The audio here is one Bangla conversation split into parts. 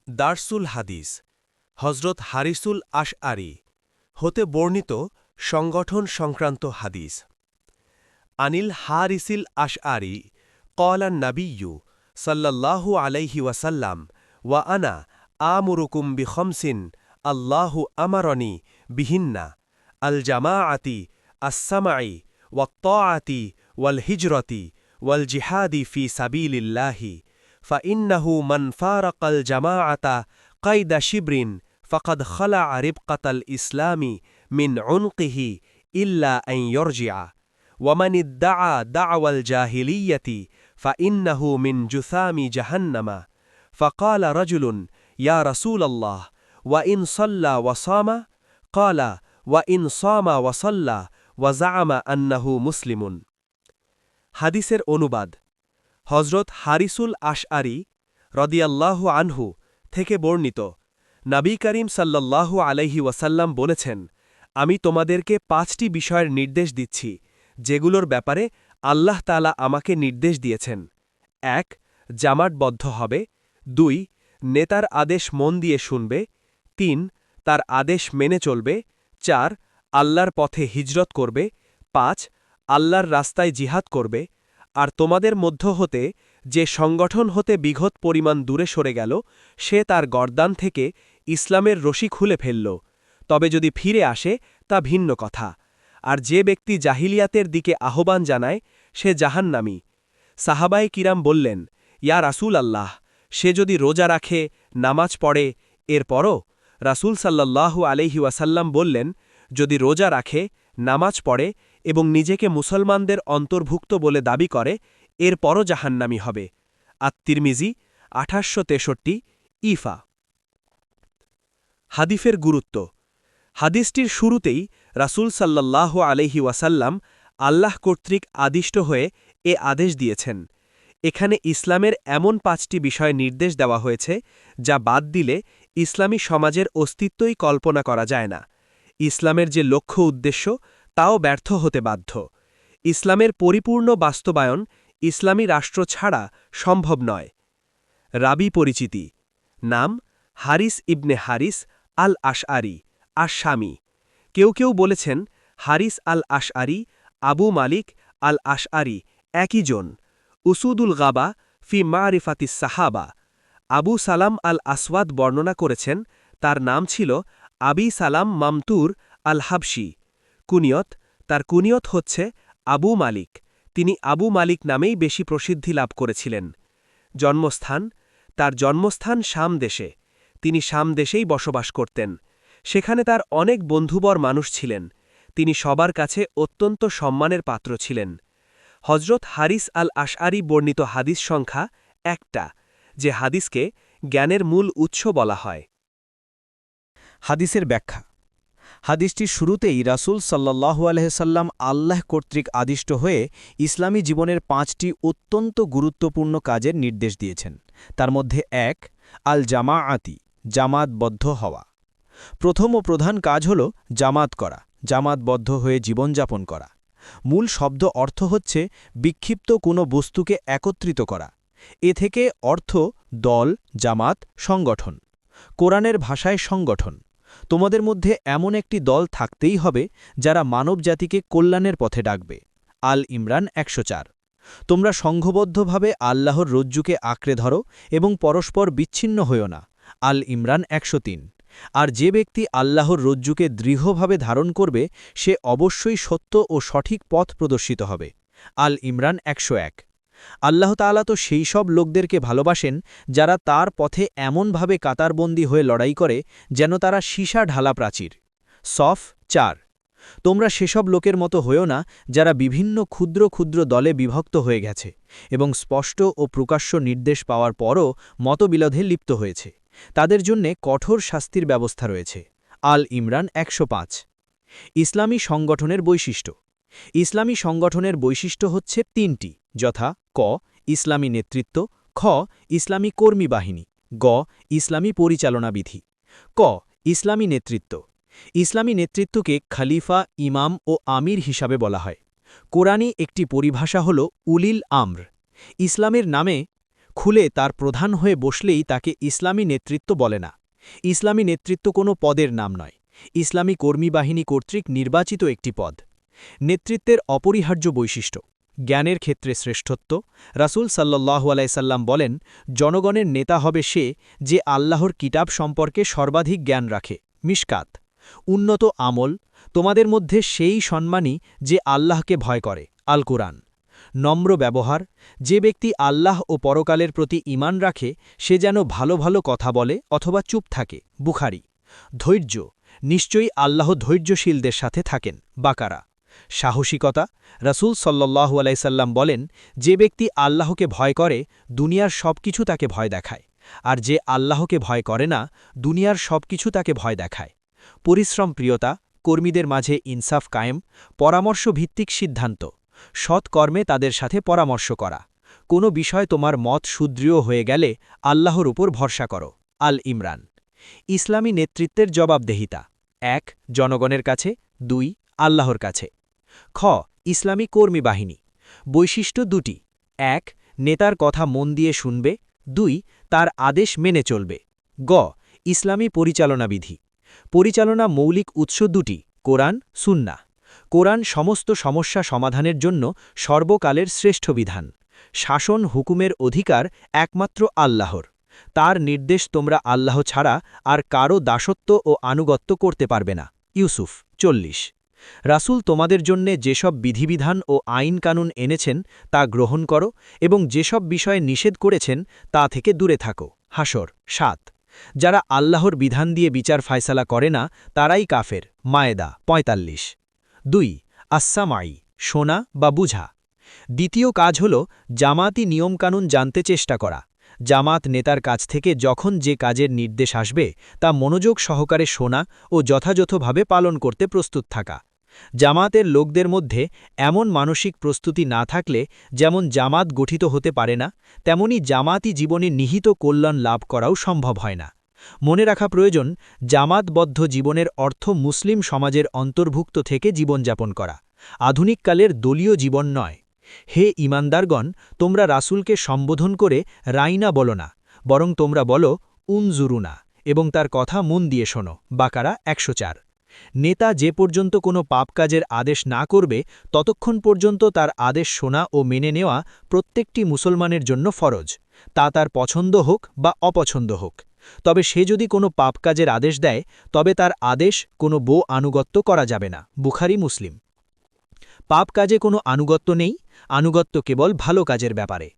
দারসুল হাদিস হজরত হারিসুল আশআরি হতে বর্ণিত সংগঠন সংক্রান্ত হাদিস। আনিল হারিসিল আশআরি ক্বালান নাবিয়্যু সাল্লাল্লাহু আলাইহি ওয়াসাল্লাম ওয়া আনা আমুরুকুম বিখমসিন আল্লাহু আমারনি বিহিন্না আল জামাআতি আস-সামঈ ওয়াত-তাআতি ওয়াল হিজরতি ওয়াল জিহাদি ফি সাবিলিল্লাহি فإنه من فارق الجماعة قيد شبر فقد خلع ربقة الإسلام من عنقه إلا أن يرجع ومن ادعى دعوى الجاهلية فإنه من جثام جهنم فقال رجل يا رسول الله وإن صلى وصام قال وإن صام وصلى وزعم أنه مسلم হাদিসের অনুবাদ হজরত হারিসুল আশআরি রদিয়াল্লাহু আনহু থেকে বর্ণিত, নবী করিম সাল্লাল্লাহু আলাইহি ওয়াসাল্লাম বলেছেন, আমি তোমাদেরকে 5টি বিষয়ের নির্দেশ দিচ্ছি যেগুলোর ব্যাপারে আল্লাহ তাআলা আমাকে নির্দেশ দিয়েছেন। 1. জামাতবদ্ধ হবে। 2. নেতার আদেশ মন দিয়ে শুনবে। 3. তার আদেশ মেনে চলবে। 4. আল্লাহর পথে হিজরত করবে। 5. আল্লাহর রাস্তায় জিহাদ করবে। আর তোমাদের মধ্য হতে যে সংগঠন হতে বিঘত পরিমাণ দূরে সরে গেল সে তার গর্দান থেকে ইসলামের রশি খুলে ফেলল, তবে যদি ফিরে আসে তা ভিন্ন কথা। আর যে ব্যক্তি জাহিলিয়াতের দিকে আহ্বান জানায় সে জাহান্নামী। সাহাবায়ে কিরাম বললেন, ইয়া রাসূল আল্লাহ, সে যদি রোজা রাখে, নামাজ পড়ে, এরপরও? রাসূল সাল্লাল্লাহু আলাইহি ওয়াসাল্লাম বললেন, যদি রোজা রাখে, নামাজ পড়ে এবং নিজেকে মুসলমানদের অন্তর্ভুক্ত বলে দাবি করে, এরপরও জাহান্নামী হবে। আত-তিরমিজি 2863 ইফা। হাদিসের গুরুত্ব। হাদিসটির শুরুতেই রাসূল সাল্লাল্লাহু আলাইহি ওয়াসাল্লাম আল্লাহ কর্তৃক আদিষ্ট হয়ে এ আদেশ দিয়েছেন। এখানে ইসলামের এমন 5টি বিষয় নির্দেশ দেওয়া হয়েছে যা বাদ দিলে ইসলামী সমাজের অস্তিত্বই কল্পনা করা যায় না। ইসলামের যে লক্ষ্য উদ্দেশ্য তাও ব্যর্থ হতে বাধ্য। ইসলামের পরিপূর্ণ বাস্তবায়ন ইসলামী রাষ্ট্র ছাড়া সম্ভব নয়। রাবি পরিচিতি। নাম হারিস ইবনে হারিস আল আশআরি আশ-শামী। কেউ কেউ বলেছেন হারিস আল আশআরি, আবু মালিক আল আশআরি একই জন। উসুদুল গাবা ফি মারিফাতিস সাহাবা। আবু সালাম আল আসওয়াদ বর্ণনা করেছেন তার নাম ছিল আবি সালাম মামতুর আল হাবশি। কুনিয়ত, তার কুনিয়ত হচ্ছে আবু মালিক। তিনি আবু মালিক নামেই বেশি প্রসিদ্ধি লাভ করেছিলেন। জন্মস্থান, তার জন্মস্থান শাম দেশে। তিনি শাম দেশেই বসবাস করতেন। সেখানে তার অনেক বন্ধুবর মানুষ ছিলেন। তিনি সবার কাছে অত্যন্ত সম্মানের পাত্র ছিলেন। হজরত হারিস আল আশআরি বর্ণিত হাদিস সংখ্যা 1টা, যে হাদিসকে জ্ঞানের মূল উৎস বলা হয়। হাদিসের ব্যাখ্যা। হাদিসটির শুরুতেই রাসূল সাল্লাল্লাহু আলাইহি সাল্লাম আল্লাহ কর্তৃক আদিষ্ট হয়ে ইসলামী জীবনের 5টি অত্যন্ত গুরুত্বপূর্ণ কাজের নির্দেশ দিয়েছেন। তার মধ্যে 1. আল জামাআতি, জামাতবদ্ধ হওয়া। প্রথম ও প্রধান কাজ হল জামাত করা, জামাতবদ্ধ হয়ে জীবনযাপন করা। মূল শব্দ অর্থ হচ্ছে বিক্ষিপ্ত কোনো বস্তুকে একত্রিত করা। এ থেকে অর্থ দল, জামাত, সংগঠন। কোরআনের ভাষায় সংগঠন। তোমাদের মধ্যে এমন একটি দল থাকতেই হবে যারা মানবজাতিকে কল্যাণের পথে ডাকবে। আল ইমরান 104। তোমরা সংঘবদ্ধভাবে আল্লাহর রজ্জুকে আঁকড়ে ধরো এবং পরস্পর বিচ্ছিন্ন হইও না। আল ইমরান 103। আর যে ব্যক্তি আল্লাহর রজ্জুকে দৃঢ়ভাবে ধারণ করবে সে অবশ্যই সত্য ও সঠিক পথ প্রদর্শিত হবে। আল ইমরান 101। আল্লাহ তাআলা তো সেই সব লোকদেরকে ভালোবাসেন যারা তার পথে এমনভাবে কাতারবন্দী হয়ে লড়াই করে যেন তারা সীসা ঢালা প্রাচীর। সফ 4। তোমরা সেসব লোকের মতো হয়েও না যারা বিভিন্ন ক্ষুদ্র ক্ষুদ্র দলে বিভক্ত হয়ে গেছে এবং স্পষ্ট ও প্রকাশ্য নির্দেশ পাওয়ার পরও মতবিরোধে লিপ্ত হয়েছে। তাদের জন্যে কঠোর শাস্তির ব্যবস্থা রয়েছে। আল ইমরান 105। ইসলামী সংগঠনের বৈশিষ্ট্য। ইসলামী সংগঠনের বৈশিষ্ট্য হচ্ছে 3টি, যথা ক. ইসলামী নেতৃত্ব, খ. ইসলামী কর্মী বাহিনী, গ. ইসলামী পরিচালনা বিধি। ক. ইসলামী নেতৃত্ব। ইসলামী নেতৃত্বকে খলিফা, ইমাম ও আমির হিসাবে বলা হয়। কোরআনী একটি পরিভাষা হল উলিল আমর। ইসলামের নামে খুলে তার প্রধান হয়ে বসলেই তাকে ইসলামী নেতৃত্ব বলে না। ইসলামী নেতৃত্ব কোনো পদের নাম নয়, ইসলামী কর্মী বাহিনী কর্তৃক নির্বাচিত একটি পদ। নেতৃত্বের অপরিহার্য বৈশিষ্ট্য: জ্ঞানের ক্ষেত্রে শ্রেষ্ঠত্ব। রাসূল সাল্লাল্লাহু আলাইহি সাল্লাম বলেন, জনগণের নেতা হবে সে যে আল্লাহর কিতাব সম্পর্কে সর্বাধিক জ্ঞান রাখে। মিশকাত। উন্নত আমল। তোমাদের মধ্যে সেই সম্মানী যে আল্লাহকে ভয় করে। আল কুরআন। নম্র ব্যবহার। যে ব্যক্তি আল্লাহ ও পরকালের প্রতি ঈমান রাখে সে যেন ভালো ভালো কথা বলে অথবা চুপ থাকে। বুখারী। ধৈর্য। নিশ্চয়ই আল্লাহ ধৈর্যশীলদের সাথে থাকেন। বাকারা। সাহসিকতা। রাসূল সাল্লাল্লাহু আলাইহি সাল্লাম বলেন, যে ব্যক্তি আল্লাহকে ভয় করে দুনিয়ার সবকিছু তাকে ভয় দেখায়, আর যে আল্লাহকে ভয় করে না দুনিয়ার সবকিছু তাকে ভয় দেখায়। পরিশ্রম প্রিয়তা। কর্মীদের মাঝে ইনসাফ কায়েম। পরামর্শ ভিত্তিক সিদ্ধান্ত। সৎ কর্মে তাদের সাথে পরামর্শ করা। কোনো বিষয় তোমার মত সুদৃঢ় হয়ে গেলে আল্লাহর উপর ভরসা করো। আল ইমরান। ইসলামী নেতৃত্বের জবাবদেহিতা: ১. জনগণের কাছে। ২. আল্লাহর কাছে। খ. ইসলামী কর্মী বাহিনী। বৈশিষ্ট্য ২টি: ১. নেতার কথা মন দিয়ে শুনবে। ২. তার আদেশ মেনে চলবে। গ. ইসলামী পরিচালনা বিধি। পরিচালনা মৌলিক উৎস ২টি: কোরআন, সুন্নাহ। কোরআন সমস্ত সমস্যা সমাধানের জন্য সর্বকালের শ্রেষ্ঠ বিধান। শাসন হুকুমের অধিকার একমাত্র আল্লাহর। তার নির্দেশ তোমরা আল্লাহ ছাড়া আর কারও দাসত্ব ও আনুগত্য করতে পারবে না। ইউসুফ ৪০। রাসূল তোমাদের জন্যে যেসব বিধিবিধান ও আইন কানুন এনেছেন তা গ্রহণ করো এবং যেসব বিষয়ে নিষেধ করেছেন তা থেকে দূরে থাকো। হাসর ৭। যারা আল্লাহর বিধান দিয়ে বিচার ফায়সালা করে না তারাই কাফের। মায়েদা ৪৫। ২. আসসামাই, শোনা বা বুঝা। দ্বিতীয় কাজ হল জামাতি নিয়মকানুন জানতে চেষ্টা করা। জামাত নেতার কাছ থেকে যখন যে কাজের নির্দেশ আসবে তা মনোযোগ সহকারে শোনা ও যথাযথভাবে পালন করতে প্রস্তুত থাকা। জামাতের লোকদের মধ্যে এমন মানসিক প্রস্তুতি না থাকলে যেমন জামাত গঠিত হতে পারে না, তেমনি জামাতি জীবনে নিহিত কল্যাণ লাভ করাও সম্ভব হয় না। মনে রাখা প্রয়োজন, জামাতবদ্ধ জীবনের অর্থ মুসলিম সমাজের অন্তর্ভুক্ত থেকে জীবনযাপন করা, আধুনিককালের দলীয় জীবন নয়। হে ঈমানদারগণ, তোমরা রাসূলকে সম্বোধন করে রাইনা বলো না, বরং তোমরা বলো উনজুরুনা এবং তার কথা মন দিয়ে শোনো। বাকারা ১০৪। নেতা যে পর্যন্ত কোনো পাপ কাজের আদেশ না করবে ততক্ষণ পর্যন্ত তার আদেশ শোনা ও মেনে নেওয়া প্রত্যেকটি মুসলমানের জন্য ফরজ, তা তার পছন্দ হোক বা অপছন্দ হোক। তবে সে যদি কোনো পাপ কাজের আদেশ দেয় তবে তার আদেশ কোনো আনুগত্য করা যাবে না। বুখারী, মুসলিম। পাপ কাজে কোনো আনুগত্য নেই, আনুগত্য কেবল ভালো কাজের ব্যাপারে।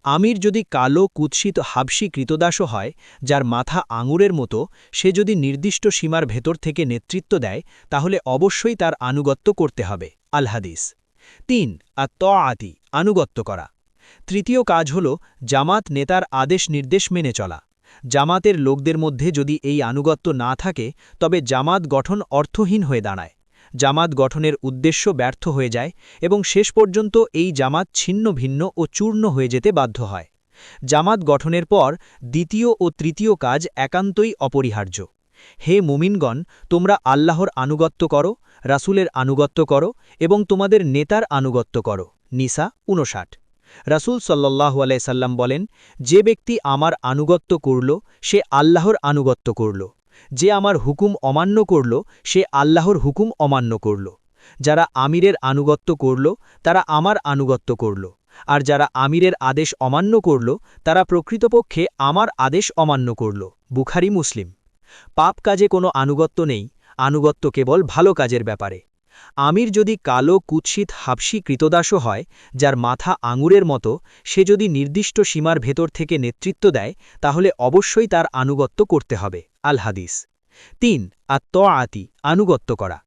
আমির যদি কালো কুৎসিত হাবশী কৃতদাসও হয়, যার মাথা আঙুরের মতো, সে যদি নির্দিষ্ট সীমার ভেতর থেকে নেতৃত্ব দেয় তাহলে অবশ্যই তার আনুগত্য করতে হবে। আল হাদিস। ৩. আত-তাআতি, আনুগত্য করা। তৃতীয় কাজ হল জামাত নেতার আদেশ নির্দেশ মেনে চলা। জামাতের লোকদের মধ্যে যদি এই আনুগত্য না থাকে তবে জামাত গঠন অর্থহীন হয়ে দাঁড়ায়। জামাত গঠনের উদ্দেশ্য ব্যর্থ হয়ে যায় এবং শেষ পর্যন্ত এই জামাত ছিন্ন ভিন্ন ও চূর্ণ হয়ে যেতে বাধ্য হয়। জামাত গঠনের পর দ্বিতীয় ও তৃতীয় কাজ একান্তই অপরিহার্য। হে মুমিনগণ, তোমরা আল্লাহর আনুগত্য করো, রাসূলের আনুগত্য করো এবং তোমাদের নেতার আনুগত্য করো। নিসা ৫৯। রাসূল সাল্লাল্লাহু আলাইহি সাল্লাম বলেন, যে ব্যক্তি আমার আনুগত্য করল সে আল্লাহর আনুগত্য করল, যে আমার হুকুম অমান্য করল সে আল্লাহর হুকুম অমান্য করল। যারা আমিরের আনুগত্য করল তারা আমার আনুগত্য করল, আর যারা আমিরের আদেশ অমান্য করল তারা প্রকৃতপক্ষে আমার আদেশ অমান্য করল। বুখারী, মুসলিম। পাপ কাজে কোনো আনুগত্য নেই, আনুগত্য কেবল ভালো কাজের ব্যাপারে। আমির যদি কালো কুৎসিত হাবশী কৃতদাসও হয়, যার মাথা আঙুরের মতো, সে যদি নির্দিষ্ট সীমার ভেতর থেকে নেতৃত্ব দেয় তাহলে অবশ্যই তার আনুগত্য করতে হবে। আল হাদিস। ৩. আত-তাআতি, আনুগত্য করা।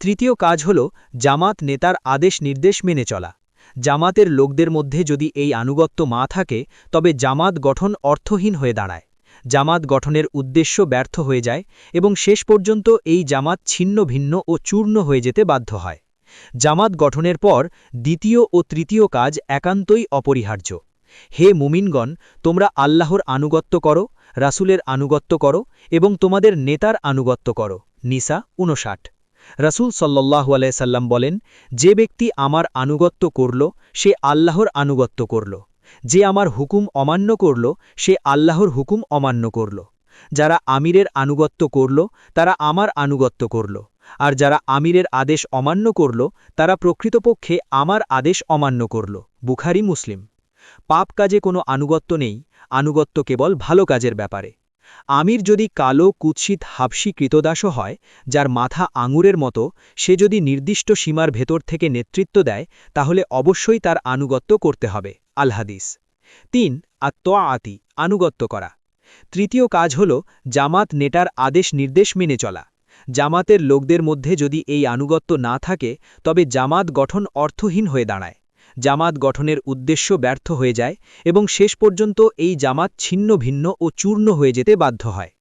তৃতীয় কাজ হল জামাত নেতার আদেশ নির্দেশ মেনে চলা। জামাতের লোকদের মধ্যে যদি এই আনুগত্য না থাকে তবে জামাত গঠন অর্থহীন হয়ে দাঁড়ায়। জামাত গঠনের উদ্দেশ্য ব্যর্থ হয়ে যায় এবং শেষ পর্যন্ত এই জামাত ছিন্ন ভিন্ন ও চূর্ণ হয়ে যেতে বাধ্য হয়। জামাত গঠনের পর দ্বিতীয় ও তৃতীয় কাজ একান্তই অপরিহার্য। হে মুমিনগণ, তোমরা আল্লাহর আনুগত্য করো, রাসূলের আনুগত্য করো এবং তোমাদের নেতার আনুগত্য করো। নিসা ৫৯। রাসূল সাল্লাল্লাহু আলাইহি সাল্লাম বলেন, যে ব্যক্তি আমার আনুগত্য করল সে আল্লাহর আনুগত্য করল, যে আমার হুকুম অমান্য করল সে আল্লাহর হুকুম অমান্য করল। যারা আমিরের আনুগত্য করল তারা আমার আনুগত্য করল, আর যারা আমিরের আদেশ অমান্য করল তারা প্রকৃতপক্ষে আমার আদেশ অমান্য করল। বুখারী মুসলিম। পাপ কাজে কোনো আনুগত্য নেই, আনুগত্য কেবল ভালো কাজের ব্যাপারে। আমির যদি কালো কুৎসিত হাবশী কৃতদাসও হয়, যার মাথা আঙুরের মতো, সে যদি নির্দিষ্ট সীমার ভেতর থেকে নেতৃত্ব দেয় তাহলে অবশ্যই তার আনুগত্য করতে হবে। আল হাদিস। ৩. আত-তোয়াআতি, আনুগত্য করা। তৃতীয় কাজ হল জামাত নেতার আদেশ নির্দেশ মেনে চলা। জামাতের লোকদের মধ্যে যদি এই আনুগত্য না থাকে তবে জামাত গঠন অর্থহীন হয়ে দাঁড়ায়। জামাত গঠনের উদ্দেশ্য ব্যর্থ হয়ে যায় এবং শেষ পর্যন্ত এই জামাত ছিন্ন ভিন্ন ও চূর্ণ হয়ে যেতে বাধ্য হয়।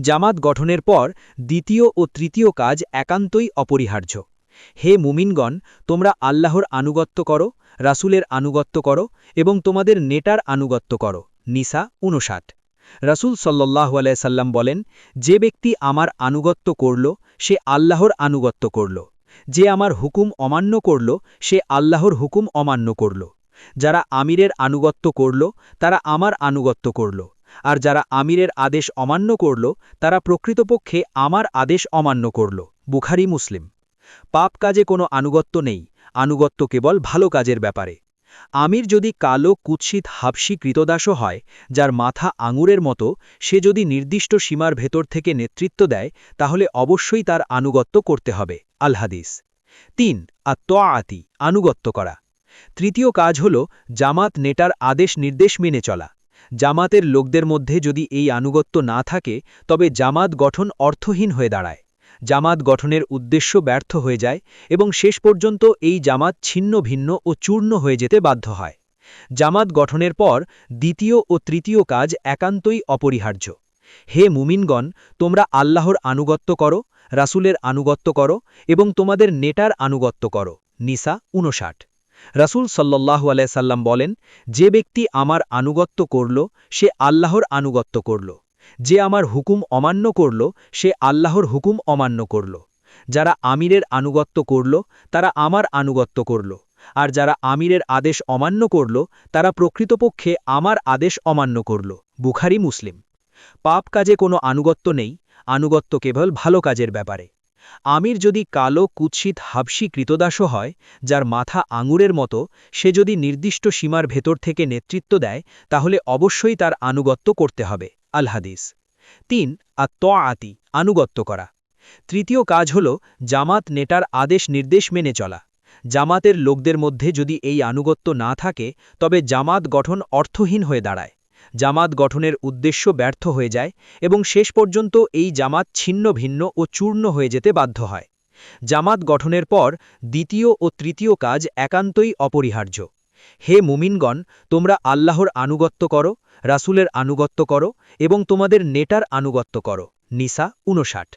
জামাত গঠনের পর দ্বিতীয় ও তৃতীয় কাজ একান্তই অপরিহার্য। হে মুমিনগণ, তোমরা আল্লাহর আনুগত্য করো, রাসূলের আনুগত্য করো এবং তোমাদের নেতার আনুগত্য করো। নিসা ৫৯। রাসূল সাল্লাল্লাহু আলাইহি সাল্লাম বলেন, যে ব্যক্তি আমার আনুগত্য করল সে আল্লাহর আনুগত্য করল। যে আমার হুকুম অমান্য করল সে আল্লাহর হুকুম অমান্য করল। যারা আমিরের আনুগত্য করল তারা আমার আনুগত্য করল, আর যারা আমিরের আদেশ অমান্য করল তারা প্রকৃতপক্ষে আমার আদেশ অমান্য করল। বুখারী মুসলিম। পাপ কাজে কোনো আনুগত্য নেই, আনুগত্য কেবল ভালো কাজের ব্যাপারে। আমির যদি কালো কুৎসিত হাবশী কৃতদাসও হয়, যার মাথা আঙুরের মতো, সে যদি নির্দিষ্ট সীমার ভেতর থেকে নেতৃত্ব দেয় তাহলে অবশ্যই তার আনুগত্য করতে হবে। আল হাদিস। ৩. আত-তোয়াআতি, আনুগত্য করা। তৃতীয় কাজ হল জামাত নেতার আদেশ নির্দেশ মেনে চলা। জামাতের লোকদের মধ্যে যদি এই আনুগত্য না থাকে তবে জামাত গঠন অর্থহীন হয়ে দাঁড়ায়। জামাত গঠনের উদ্দেশ্য ব্যর্থ হয়ে যায় এবং শেষ পর্যন্ত এই জামাত ছিন্ন ভিন্ন ও চূর্ণ হয়ে যেতে বাধ্য হয়। জামাত গঠনের পর দ্বিতীয় ও তৃতীয় কাজ একান্তই অপরিহার্য। হে মুমিনগণ, তোমরা আল্লাহর আনুগত্য করো, রাসূলের আনুগত্য করো এবং তোমাদের নেতার আনুগত্য করো। নিসা ৫৯। রাসূল সাল্লাল্লাহু আলাইহি সাল্লাম বলেন, যে ব্যক্তি আমার আনুগত্য করল সে আল্লাহর আনুগত্য করল। যে আমার হুকুম অমান্য করল সে আল্লাহর হুকুম অমান্য করল। যারা আমিরের আনুগত্য করল তারা আমার আনুগত্য করল, আর যারা আমিরের আদেশ অমান্য করল তারা প্রকৃতপক্ষে আমার আদেশ অমান্য করল। বুখারী মুসলিম। পাপ কাজে কোনো আনুগত্য নেই, আনুগত্য কেবল ভালো কাজের ব্যাপারে। আমির যদি কালো কুৎসিত হাবশী কৃতদাসও হয়, যার মাথা আঙুরের মতো, সে যদি নির্দিষ্ট সীমার ভেতর থেকে নেতৃত্ব দেয় তাহলে অবশ্যই তার আনুগত্য করতে হবে। আল হাদিস। ৩. আত-তোয়াআতি, আনুগত্য করা। তৃতীয় কাজ হল জামাত নেতার আদেশ নির্দেশ মেনে চলা। জামাতের লোকদের মধ্যে যদি এই আনুগত্য না থাকে তবে জামাত গঠন অর্থহীন হয়ে দাঁড়ায়। জামাত গঠনের উদ্দেশ্য ব্যর্থ হয়ে যায় এবং শেষ পর্যন্ত এই জামাত ছিন্ন ভিন্ন ও চূর্ণ হয়ে যেতে বাধ্য হয়। জামাত গঠনের পর দ্বিতীয় ও তৃতীয় কাজ একান্তই অপরিহার্য। হে মুমিনগণ, তোমরা আল্লাহর আনুগত্য করো, রাসূলের আনুগত্য করো এবং তোমাদের নেতার আনুগত্য করো। নিসা ৫৯।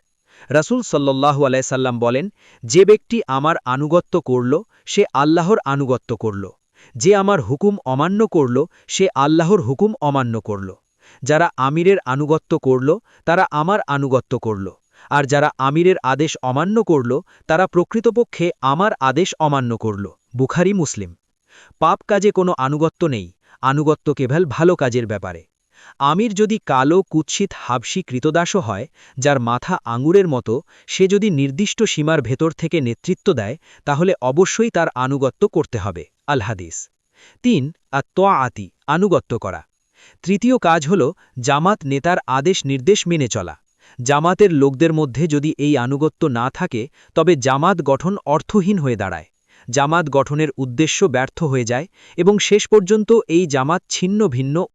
রাসূল সাল্লাল্লাহু আলাইহি সাল্লাম বলেন, যে ব্যক্তি আমার আনুগত্য করল সে আল্লাহর আনুগত্য করল। যে আমার হুকুম অমান্য করল সে আল্লাহর হুকুম অমান্য করল। যারা আমিরের আনুগত্য করল তারা আমার আনুগত্য করল, আর যারা আমিরের আদেশ অমান্য করল তারা প্রকৃতপক্ষে আমার আদেশ অমান্য করল। বুখারী মুসলিম। পাপ কাজে কোনো আনুগত্য নেই, আনুগত্য কেবল ভালো কাজের ব্যাপারে। আমির যদি কালো কুৎসিত হাবশী কৃতদাসও হয়, যার মাথা আঙুরের মতো, সে যদি নির্দিষ্ট সীমার ভেতর থেকে নেতৃত্ব দেয় তাহলে অবশ্যই তার আনুগত্য করতে হবে। আল হাদিস। ৩. আত-তোয়াআতি, আনুগত্য করা। তৃতীয় কাজ হল জামাত নেতার আদেশ নির্দেশ মেনে চলা। জামাতের লোকদের মধ্যে যদি এই আনুগত্য না থাকে তবে জামাত গঠন অর্থহীন হয়ে দাঁড়ায়। জামাত গঠনের উদ্দেশ্য ব্যর্থ হয়ে যায় এবং শেষ পর্যন্ত এই জামাত ছিন্ন ভিন্ন